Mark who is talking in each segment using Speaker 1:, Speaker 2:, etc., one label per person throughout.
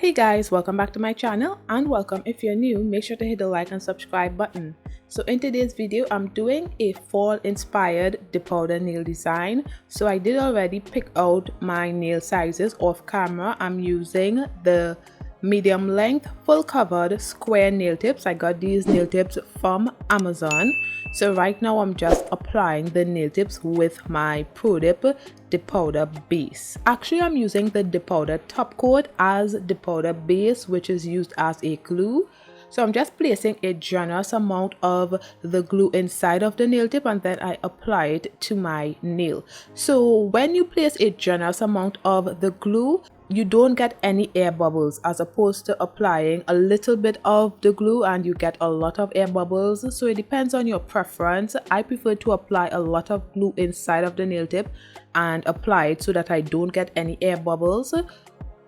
Speaker 1: Hey guys, welcome back to my channel, and welcome if you're new. Make sure to hit the like and subscribe button. So in today's video, I'm doing a fall inspired dip powder nail design. So I did already pick out my nail sizes off camera. I'm using the medium length full covered square nail tips. I got these nail tips from Amazon. So right now I'm just applying the nail tips with my ProDip dip powder base. Actually, I'm using the dip powder top coat as dip powder base, which is used as a glue. So I'm just placing a generous amount of the glue inside of the nail tip, and then I apply it to my nail. So when you place a generous amount of the glue, you don't get any air bubbles, as opposed to applying a little bit of the glue and you get a lot of air bubbles. So it depends on your preference. I prefer to apply a lot of glue inside of the nail tip and apply it so that I don't get any air bubbles.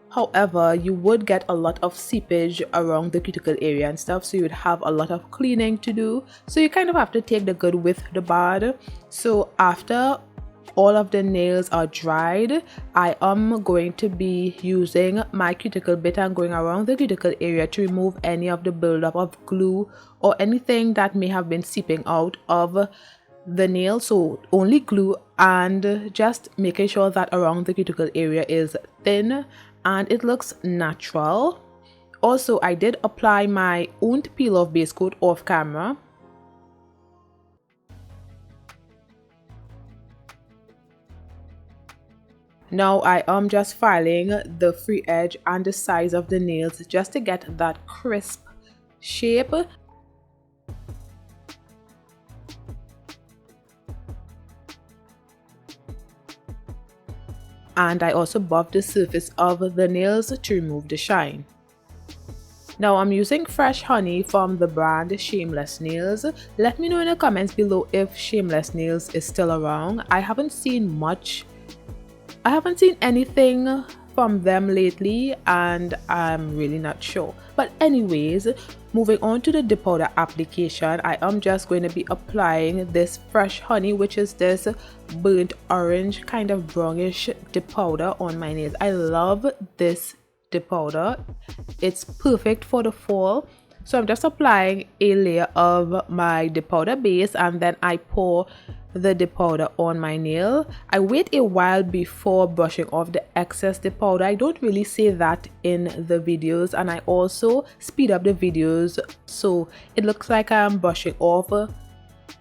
Speaker 1: However, you would get a lot of seepage around the cuticle area and stuff, so you would have a lot of cleaning to do. So you kind of have to take the good with the bad. So after all of the nails are dried, I am going to be using my cuticle bit and going around the cuticle area to remove any of the buildup of glue or anything that may have been seeping out of the nail. So only glue, and just making sure that around the cuticle area is thin and it looks natural. Also, I did apply my own peel off base coat off camera. Now I am just filing the free edge and the size of the nails just to get that crisp shape. And I also buff the surface of the nails to remove the shine. Now I'm using fresh honey from the brand Shameless Nails. Let me know in the comments below if Shameless Nails is still around. I haven't seen anything from them lately, and I'm really not sure. But anyways, moving on to the dip powder application, I am just going to be applying this fresh honey, which is this burnt orange kind of brownish dip powder on my nails. I love this dip powder. It's perfect for the fall. So I'm just applying a layer of my dip powder base, and then I pour the dip powder on my nail. I wait a while before brushing off the excess dip powder. I don't really say that in the videos, and I also speed up the videos so it looks like I'm brushing off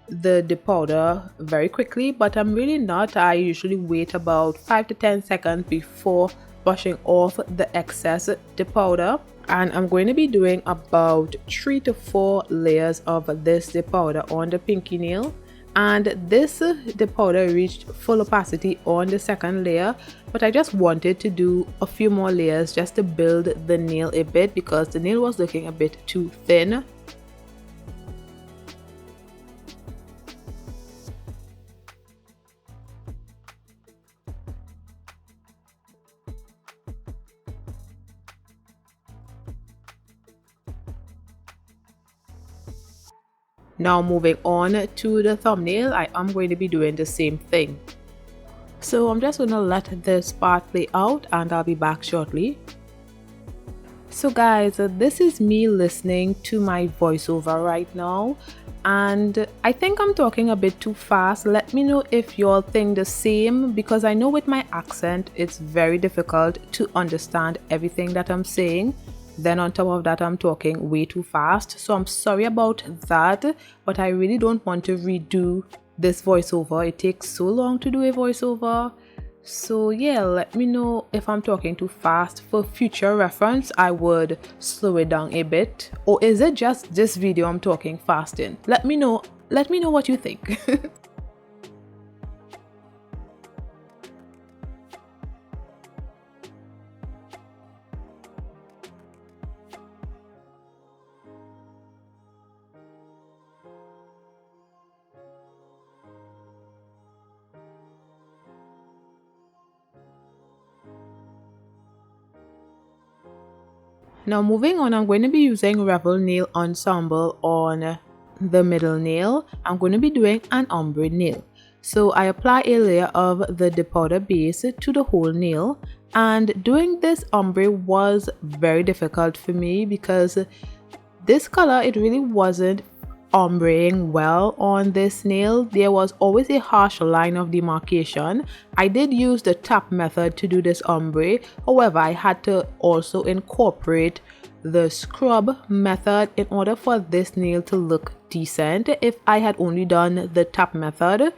Speaker 1: the dip powder very quickly, but I'm really not. I usually wait about 5 to 10 seconds before brushing off the excess dip powder. And I'm going to be doing about 3 to 4 layers of this dip powder on the pinky nail. And this dip powder reached full opacity on the second layer, but I just wanted to do a few more layers just to build the nail a bit because the nail was looking a bit too thin. Now moving on to the thumbnail, I am going to be doing the same thing. So I'm just going to let this part play out and I'll be back shortly. So guys, this is me listening to my voiceover right now, and I think I'm talking a bit too fast. Let me know if y'all think the same, because I know with my accent it's very difficult to understand everything that I'm saying. Then on top of that, I'm talking way too fast, so I'm sorry about that, but I really don't want to redo this voiceover. It takes so long to do a voiceover. So yeah, let me know if I'm talking too fast. For future reference, I would slow it down a bit. Or is it just this video I'm talking fast in? Let me know what you think. Now moving on, I'm going to be using Revel Nail Ensemble on the middle nail. I'm going to be doing an ombre nail. So I apply a layer of the dip powder base to the whole nail, and doing this ombre was very difficult for me because this color, it really wasn't ombreing well on this nail. There was always a harsh line of demarcation. I did use the tap method to do this ombre, however I had to also incorporate the scrub method in order for this nail to look decent. If I had only done the tap method,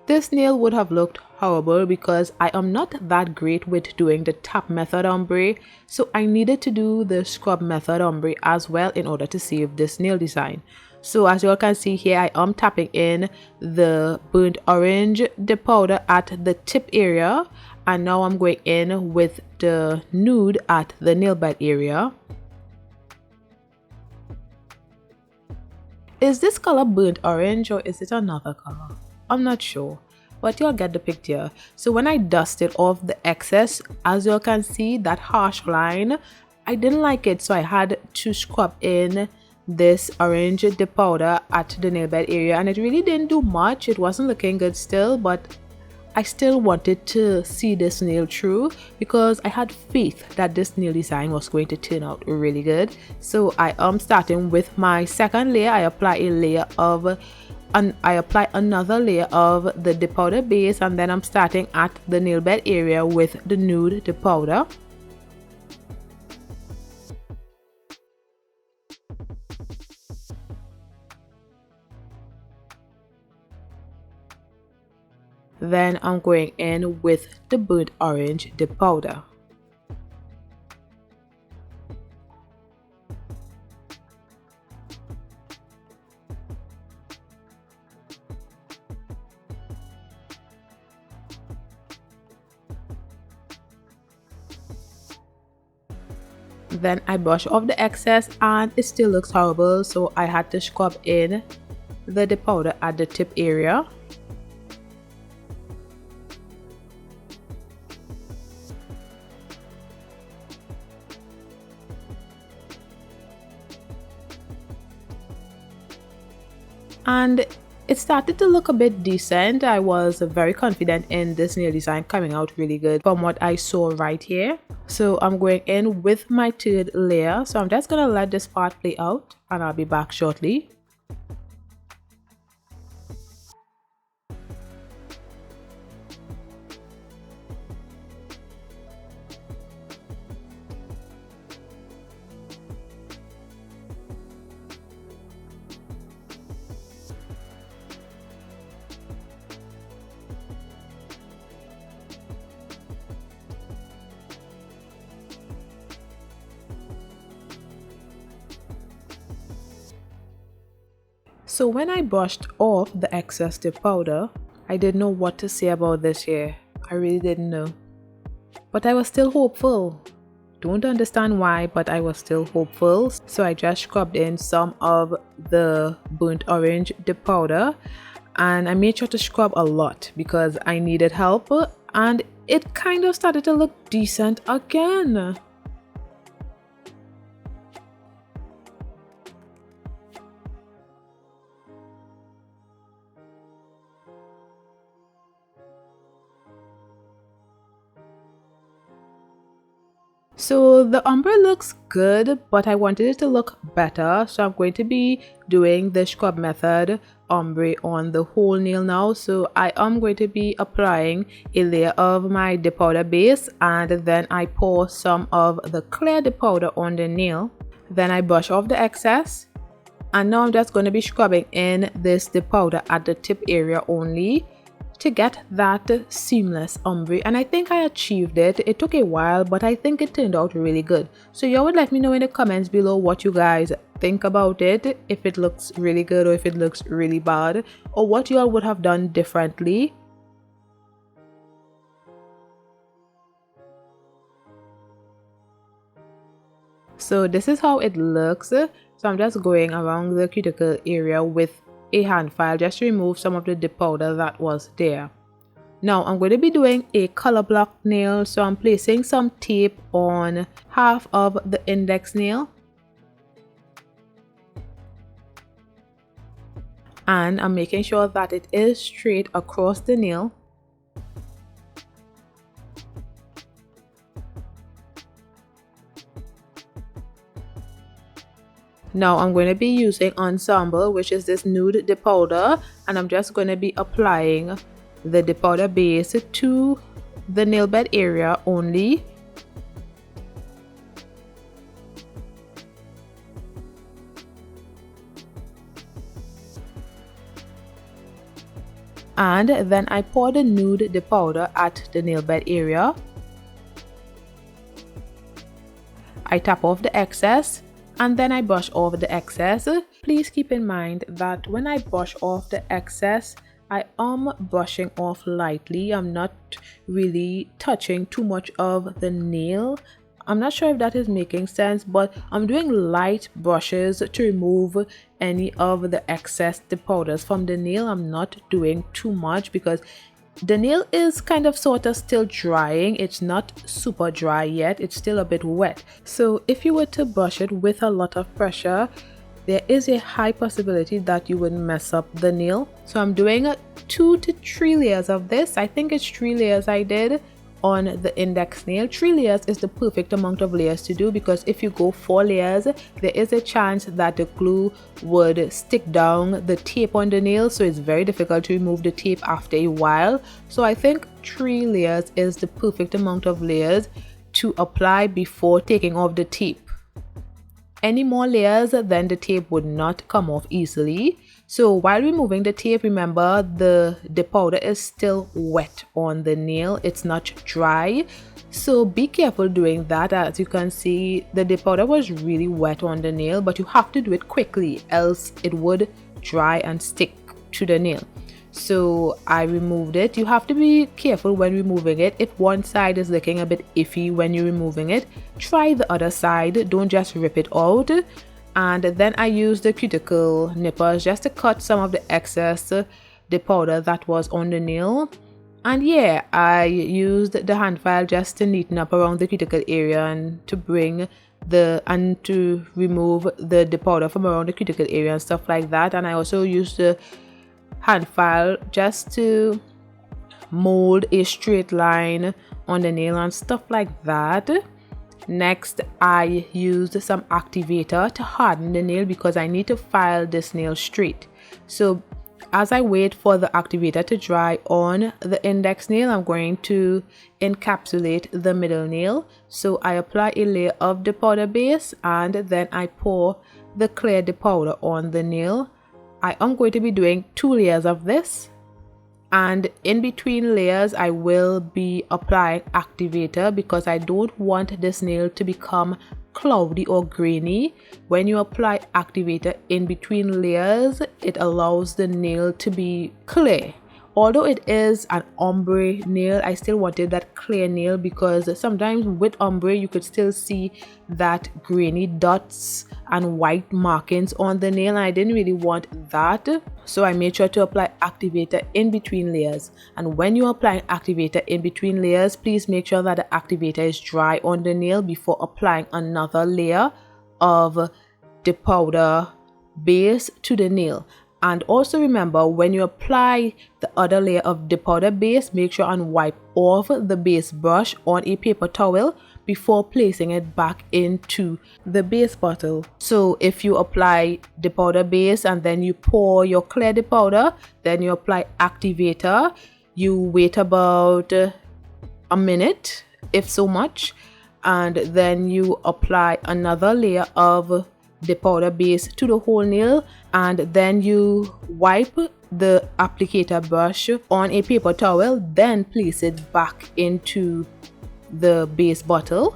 Speaker 1: this nail would have looked horrible because I am not that great with doing the tap method ombre, so I needed to do the scrub method ombre as well in order to save this nail design. So as you all can see here, I am tapping in the burnt orange dip powder at the tip area, and now I'm going in with the nude at the nail bed area. Is this color burnt orange or is it another color? I'm not sure, but you'll get the picture. So when I dusted off the excess, as you all can see, that harsh line, I didn't like it, so I had to scrub in this orange dip powder at the nail bed area, and it really didn't do much. It wasn't looking good still, but I still wanted to see this nail through because I had faith that this nail design was going to turn out really good. So I am starting with my second layer. I apply another layer of the dip powder base, and then I'm starting at the nail bed area with the nude dip powder. Then I'm going in with the burnt orange dip powder. Then I brush off the excess and it still looks horrible, so I had to scrub in the dip powder at the tip area. And it started to look a bit decent. I was very confident in this nail design coming out really good from what I saw right here. So I'm going in with my third layer. So I'm just gonna let this part play out and I'll be back shortly. So when I brushed off the excess dip powder, I didn't know what to say about this hair. I really didn't know. But I was still hopeful. Don't understand why, but I was still hopeful. So I just scrubbed in some of the burnt orange dip powder, and I made sure to scrub a lot because I needed help, and it kind of started to look decent again. So the ombre looks good, but I wanted it to look better, so I'm going to be doing the scrub method ombre on the whole nail now. So I am going to be applying a layer of my dip powder base, and then I pour some of the clear dip powder on the nail. Then I brush off the excess, and now I'm just going to be scrubbing in this dip powder at the tip area only to get that seamless ombre, and I think I achieved it. It took a while, but I think it turned out really good. So y'all would let me know in the comments below what you guys think about it, if it looks really good or if it looks really bad, or what y'all would have done differently. So this is how it looks. So I'm just going around the cuticle area with a hand file just to remove some of the dip powder that was there. Now I'm going to be doing a color block nail, so I'm placing some tape on half of the index nail, and I'm making sure that it is straight across the nail. Now I'm going to be using Ensemble, which is this nude dip powder, and I'm just going to be applying the dip powder base to the nail bed area only. And then I pour the nude dip powder at the nail bed area. I tap off the excess and then I brush off the excess. Please keep in mind that when I brush off the excess, I am brushing off lightly. I'm not really touching too much of the nail. I'm not sure if that is making sense, but I'm doing light brushes to remove any of the excess dip powders from the nail. I'm not doing too much because the nail is kind of sort of still drying. It's not super dry yet. It's still a bit wet. So if you were to brush it with a lot of pressure, there is a high possibility that you would mess up the nail. So I'm doing 2 to 3 layers of this. I think it's 3 layers I did on the index nail. 3 layers is the perfect amount of layers to do, because if you go 4 layers, there is a chance that the glue would stick down the tape on the nail, so it's very difficult to remove the tape after a while. So I think 3 layers is the perfect amount of layers to apply before taking off the tape. Any more layers, then the tape would not come off easily. So while removing the tape, remember the powder is still wet on the nail. It's not dry. So be careful doing that. As you can see, the powder was really wet on the nail, but you have to do it quickly, else it would dry and stick to the nail. So I removed it. You have to be careful when removing it. If one side is looking a bit iffy when you're removing it, try the other side. Don't just rip it out. And then I used the cuticle nippers just to cut some of the excess dip powder that was on the nail. And yeah, I used the hand file just to neaten up around the cuticle area and to remove the dip powder from around the cuticle area and stuff like that. And I also used the hand file just to mold a straight line on the nail and stuff like that. Next, I used some activator to harden the nail because I need to file this nail straight. So as I wait for the activator to dry on the index nail, I'm going to encapsulate the middle nail. So I apply a layer of the powder base and then I pour the clear dip powder on the nail. I am going to be doing 2 layers of this, and in between layers I will be applying activator because I don't want this nail to become cloudy or grainy. When you apply activator in between layers, it allows the nail to be clear. Although it is an ombre nail, I still wanted that clear nail because sometimes with ombre you could still see that grainy dots and white markings on the nail, and I didn't really want that. So I made sure to apply activator in between layers. And when you apply activator in between layers, please make sure that the activator is dry on the nail before applying another layer of the powder base to the nail. And also remember, when you apply the other layer of the powder base, make sure and wipe off the base brush on a paper towel before placing it back into the base bottle. So if you apply the powder base and then you pour your clear dip powder, then you apply activator, you wait about a minute, if so much, and then you apply another layer of the powder base to the whole nail, and then you wipe the applicator brush on a paper towel, then place it back into the base bottle,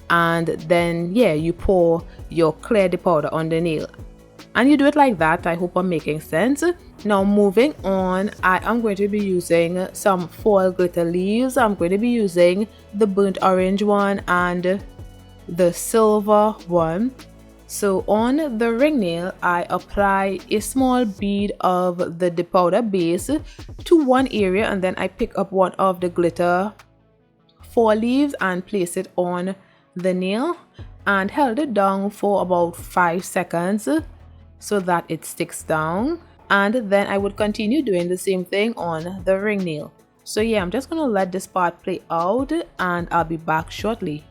Speaker 1: and then yeah, you pour your clear dip powder on the nail, and you do it like that. I hope I'm making sense. Now moving on, I am going to be using some foil glitter leaves. I'm going to be using the burnt orange one and the silver one. So on the ring nail, I apply a small bead of the dip powder base to one area, and then I pick up one of the glitter foil leaves and place it on the nail and held it down for about 5 seconds so that it sticks down. And then I would continue doing the same thing on the ring nail. So yeah, I'm just gonna let this part play out and I'll be back shortly.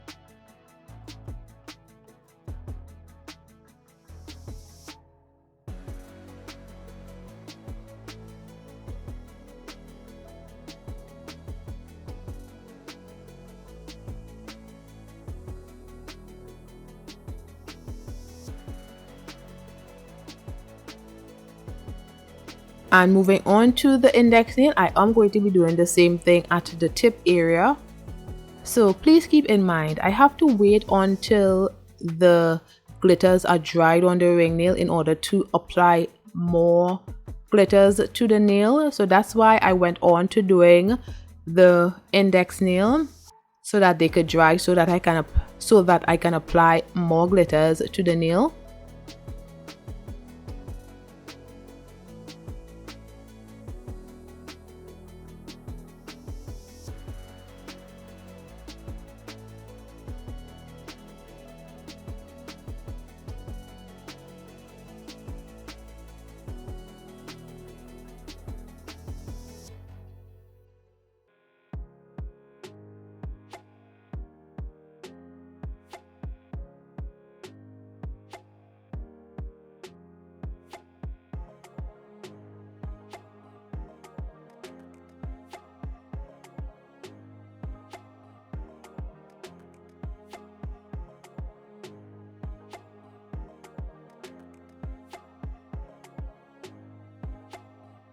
Speaker 1: And moving on to the index nail, I am going to be doing the same thing at the tip area. So please keep in mind, I have to wait until the glitters are dried on the ring nail in order to apply more glitters to the nail. So that's why I went on to doing the index nail so that they could dry, so that I can apply more glitters to the nail.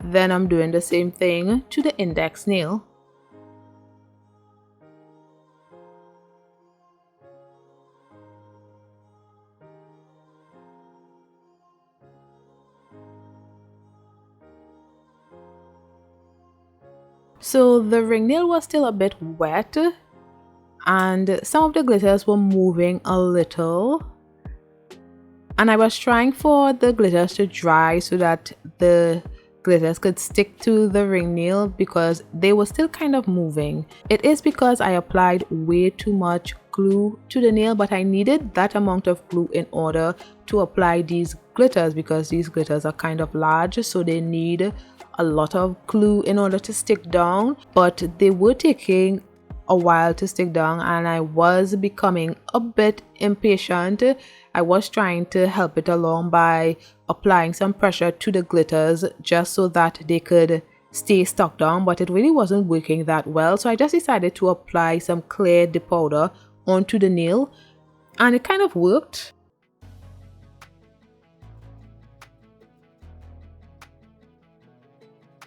Speaker 1: Then I'm doing the same thing to the index nail. So the ring nail was still a bit wet and some of the glitters were moving a little. And I was trying for the glitters to dry so that the glitters could stick to the ring nail because they were still kind of moving. It is because I applied way too much glue to the nail, but I needed that amount of glue in order to apply these glitters because these glitters are kind of large, so they need a lot of glue in order to stick down. But they were taking a while to stick down and I was becoming a bit impatient. I was trying to help it along by applying some pressure to the glitters just so that they could stay stuck down, but it really wasn't working that well. So I just decided to apply some clear dip powder onto the nail and it kind of worked.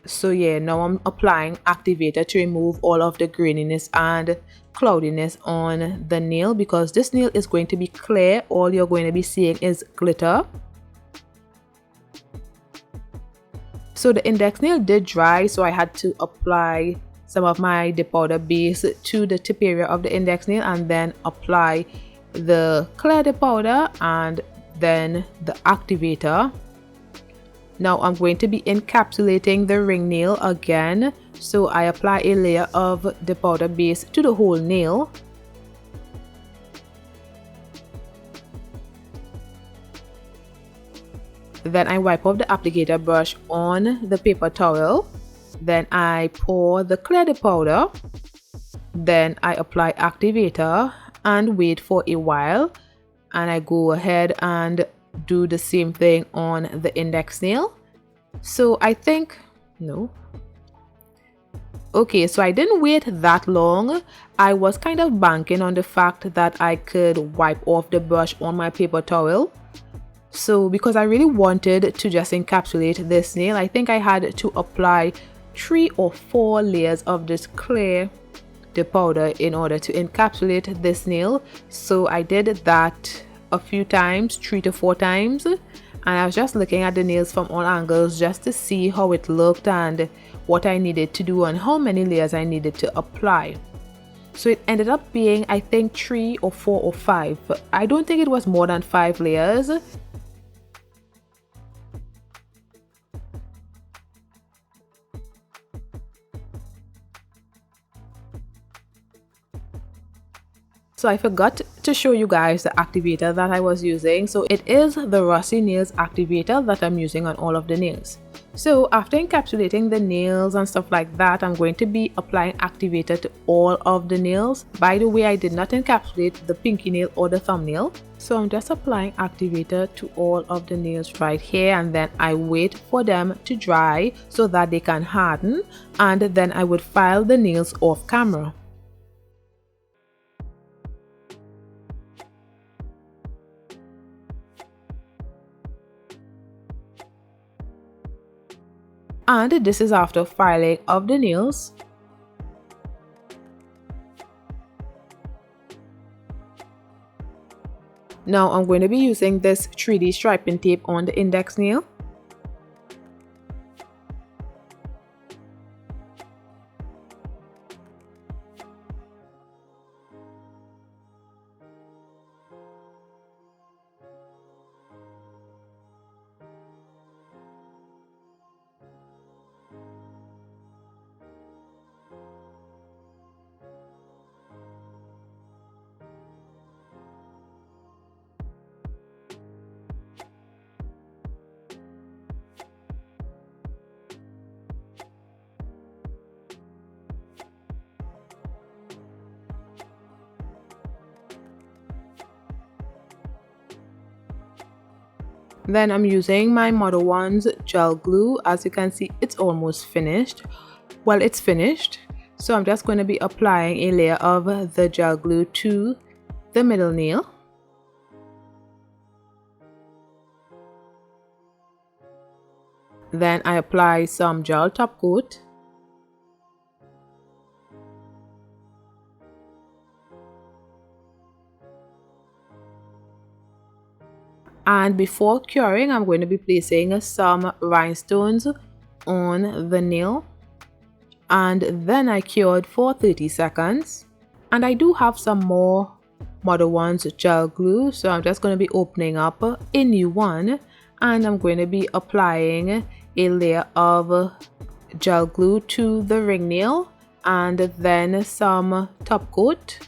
Speaker 1: So yeah, now I'm applying activator to remove all of the graininess and cloudiness on the nail because this nail is going to be clear. All you're going to be seeing is glitter. So the index nail did dry, so I had to apply some of my dip powder base to the tip area of the index nail and then apply the clear dip powder and then the activator. Now I'm going to be encapsulating the ring nail again, so I apply a layer of the powder base to the whole nail. Then I wipe off the applicator brush on the paper towel. Then I pour the clear dip powder. Then I apply activator and wait for a while. And I go ahead and do the same thing on the index nail. So I think, no. Okay, so I didn't wait that long. I was kind of banking on the fact that I could wipe off the brush on my paper towel. So because I really wanted to just encapsulate this nail, I think I had to apply 3 or 4 layers of this clear dip powder in order to encapsulate this nail. So I did that a few times, 3 to 4 times, and I was just looking at the nails from all angles just to see how it looked and what I needed to do and how many layers I needed to apply. So it ended up being, I think, 3 or 4 or 5. I don't think it was more than 5 layers. So I forgot to show you guys the activator that I was using. So it is the Rusty Nails activator that I'm using on all of the nails. So after encapsulating the nails and stuff like that, I'm going to be applying activator to all of the nails. By the way, I did not encapsulate the pinky nail or the thumbnail. So I'm just applying activator to all of the nails right here, and then I wait for them to dry so that they can harden, and then I would file the nails off camera. And this is after filing of the nails. Now I'm going to be using this 3D striping tape on the index nail. Then I'm using my Model 1's gel glue. As you can see, it's almost finished. Well, it's finished. So I'm just going to be applying a layer of the gel glue to the middle nail. Then I apply some gel top coat. And before curing, I'm going to be placing some rhinestones on the nail. And then I cured for 30 seconds. And I do have some more Model 1's gel glue. So I'm just going to be opening up a new one. And I'm going to be applying a layer of gel glue to the ring nail. And then some top coat.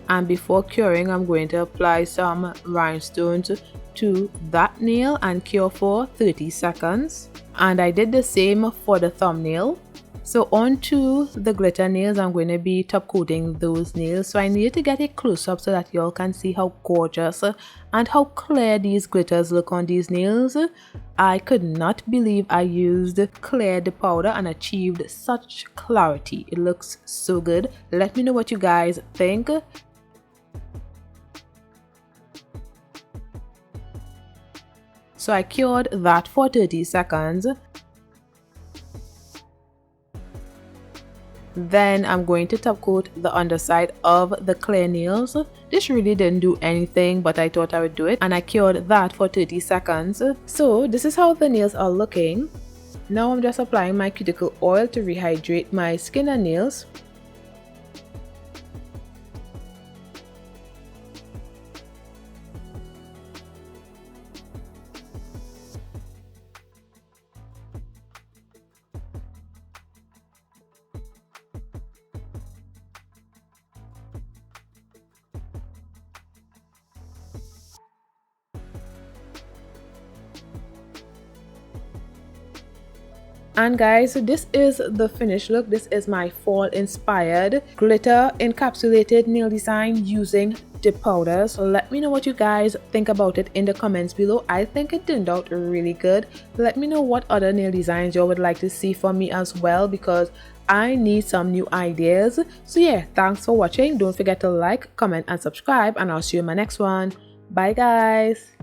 Speaker 1: And before curing, I'm going to apply some rhinestones to that nail and cure for 30 seconds. And I did the same for the thumbnail. So onto the glitter nails, I'm going to be top coating those nails. So I needed to get a close-up so that y'all can see how gorgeous and how clear these glitters look on these nails. I could not believe I used clear the powder and achieved such clarity. It looks so good. Let me know what you guys think. So I cured that for 30 seconds. Then I'm going to top coat the underside of the clear nails. This really didn't do anything, but I thought I would do it. And I cured that for 30 seconds. So this is how the nails are looking. Now I'm just applying my cuticle oil to rehydrate my skin and nails. And guys, so this is the finished look. This is my fall inspired glitter encapsulated nail design using dip powder. So let me know what you guys think about it in the comments below. I think it turned out really good. Let me know what other nail designs you would like to see from me as well, because I need some new ideas. So yeah, thanks for watching. Don't forget to like, comment and subscribe, and I'll see you in my next one. Bye guys.